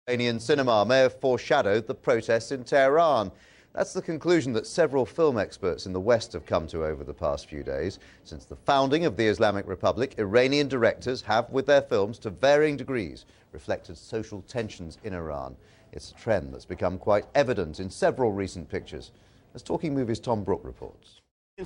Iranian cinema may have foreshadowed the protests in Tehran. That's the conclusion that several film experts in the West have come to over the past few days. Since the founding of the Islamic Republic, Iranian directors have, with their films, to varying degrees, reflected social tensions in Iran. It's a trend that's become quite evident in several recent pictures, as Talking Movies' Tom Brook reports.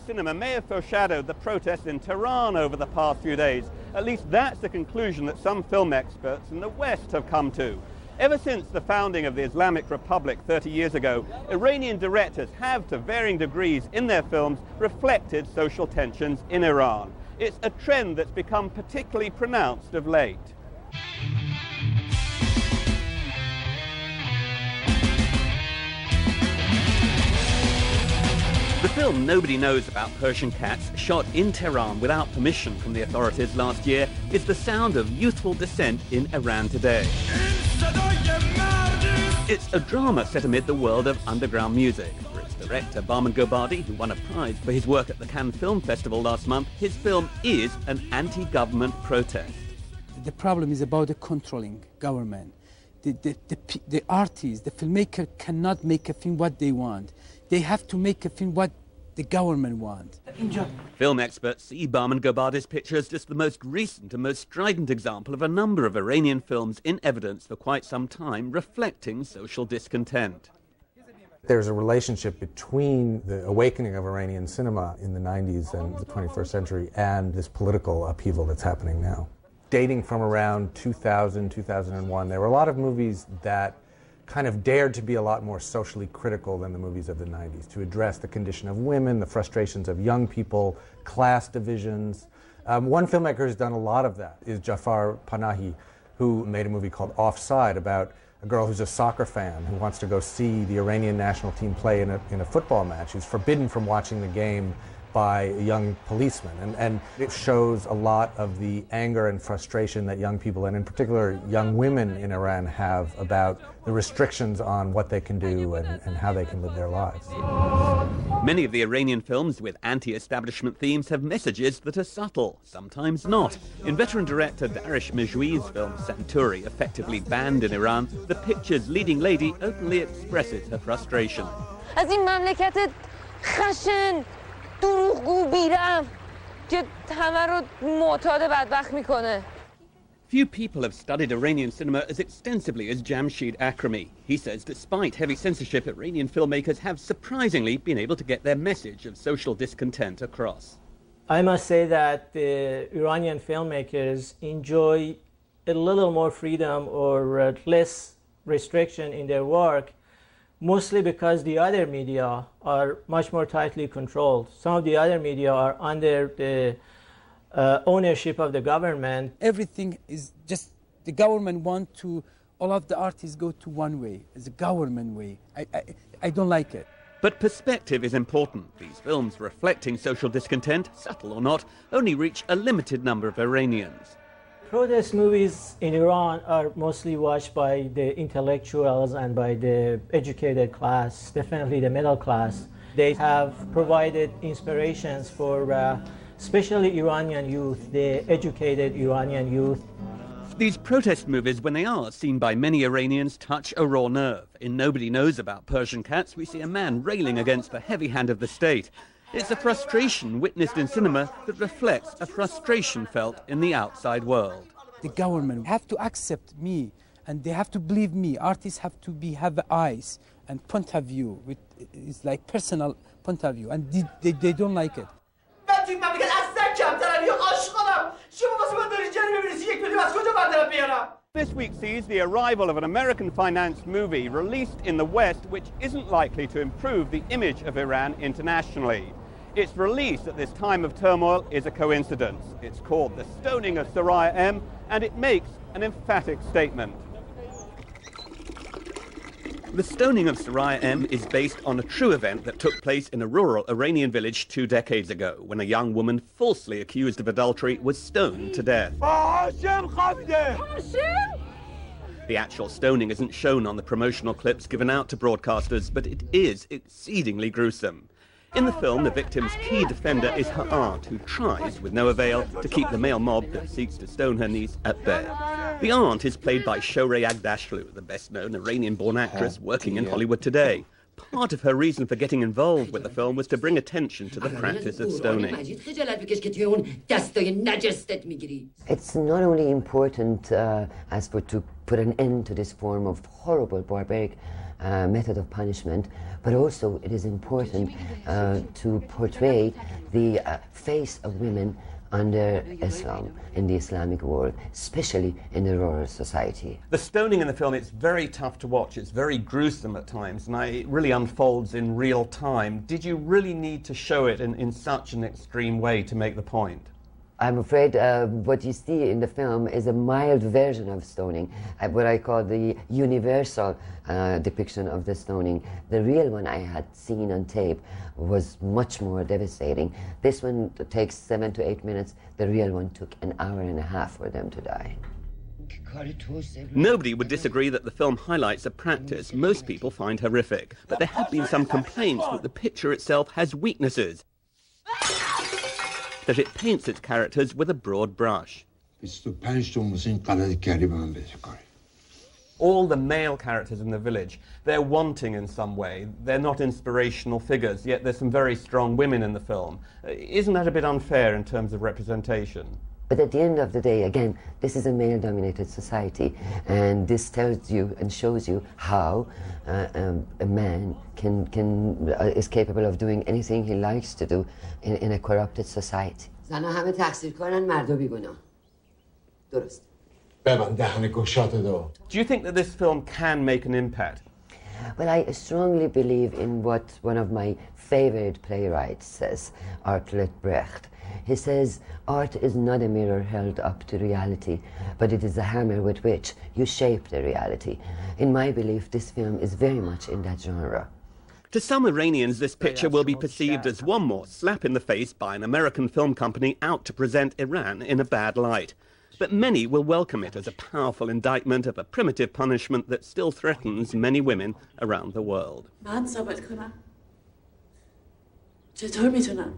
Cinema may have foreshadowed the protests in Tehran over the past few days. At least that's the conclusion that some film experts in the West have come to. Ever since the founding of the Islamic Republic 30 years ago, Iranian directors have, to varying degrees in their films, reflected social tensions in Iran. It's a trend that's become particularly pronounced of late. The film Nobody Knows About Persian Cats, shot in Tehran without permission from the authorities last year, is the sound of youthful dissent in Iran today. It's a drama set amid the world of underground music. For its director, Bahman Gobadi, who won a prize for his work at the Cannes Film Festival last month, his film is an anti-government protest. The problem is about the controlling government. The artists, the filmmaker cannot make a film what they want. They have to make a film what the government wants. Film experts see Bahman Gobadi's picture as just the most recent and most strident example of a number of Iranian films in evidence for quite some time reflecting social discontent. There's a relationship between the awakening of Iranian cinema in the 90s and the 21st century and this political upheaval that's happening now. Dating from around 2000, 2001, there were a lot of movies that kind of dared to be a lot more socially critical than the movies of the 90s, to address the condition of women, the frustrations of young people, class divisions. One filmmaker who's done a lot of that is Jafar Panahi, who made a movie called Offside about a girl who's a soccer fan who wants to go see the Iranian national team play in a football match, who's forbidden from watching the game by a young policeman. And it shows a lot of the anger and frustration that young people, and in particular young women in Iran, have about the restrictions on what they can do and how they can live their lives. Many of the Iranian films with anti-establishment themes have messages that are subtle, sometimes not. In veteran director Darish Mejoui's film Santuri, effectively banned in Iran, the picture's leading lady openly expresses her frustration. Few people have studied Iranian cinema as extensively as Jamshid Akrami. He says despite heavy censorship, Iranian filmmakers have surprisingly been able to get their message of social discontent across. I must say that the Iranian filmmakers enjoy a little more freedom or less restriction in their work, mostly because the other media are much more tightly controlled. Some of the other media are under the ownership of the government. Everything is just, the government wants to, all of the artists go to one way, it's a government way. I don't like it. But perspective is important. These films reflecting social discontent, subtle or not, only reach a limited number of Iranians. Protest movies in Iran are mostly watched by the intellectuals and by the educated class, definitely the middle class. They have provided inspirations for especially Iranian youth, the educated Iranian youth. These protest movies, when they are seen by many Iranians, touch a raw nerve. In Nobody Knows About Persian Cats, we see a man railing against the heavy hand of the state. It's a frustration witnessed in cinema that reflects a frustration felt in the outside world. The government have to accept me, and they have to believe me. Artists have to have eyes and point of view. It's like personal point of view, and they don't like it. This week sees the arrival of an American-financed movie released in the West, which isn't likely to improve the image of Iran internationally. Its release at this time of turmoil is a coincidence. It's called The Stoning of Soraya M, and it makes an emphatic statement. The Stoning of Soraya M is based on a true event that took place in a rural Iranian village 2 decades ago, when a young woman falsely accused of adultery was stoned to death. The actual stoning isn't shown on the promotional clips given out to broadcasters, but it is exceedingly gruesome. In the film, the victim's key defender is her aunt, who tries, with no avail, to keep the male mob that seeks to stone her niece at bay. The aunt is played by Shohreh Aghdashloo, the best-known Iranian-born actress working in Hollywood today. Part of her reason for getting involved with the film was to bring attention to the practice of stoning. It's not only important as for to put an end to this form of horrible, barbaric method of punishment, but also it is important to portray the face of women under Islam in the Islamic world, especially in the rural society. The stoning in the film, it's very tough to watch. It's very gruesome at times, and it really unfolds in real time. Did you really need to show it in such an extreme way to make the point? I'm afraid what you see in the film is a mild version of stoning, what I call the universal depiction of the stoning. The real one I had seen on tape was much more devastating. This one takes 7 to 8 minutes. The real one took an hour and a half for them to die. Nobody would disagree that the film highlights a practice most people find horrific, but there have been some complaints that the picture itself has weaknesses, that it paints its characters with a broad brush. All the male characters in the village, they're wanting in some way. They're not inspirational figures, yet there's some very strong women in the film. Isn't that a bit unfair in terms of representation? But at the end of the day, again, this is a male-dominated society, and this tells you and shows you how a man is capable of doing anything he likes to do in a corrupted society. Do you think that this film can make an impact? Well, I strongly believe in what one of my favorite playwrights says, Bertolt Brecht. He says, art is not a mirror held up to reality, but it is a hammer with which you shape the reality. In my belief, this film is very much in that genre. To some Iranians, this picture will be perceived as one more slap in the face by an American film company out to present Iran in a bad light. But many will welcome it as a powerful indictment of a primitive punishment that still threatens many women around the world. من ثابت کنم چطور میتونم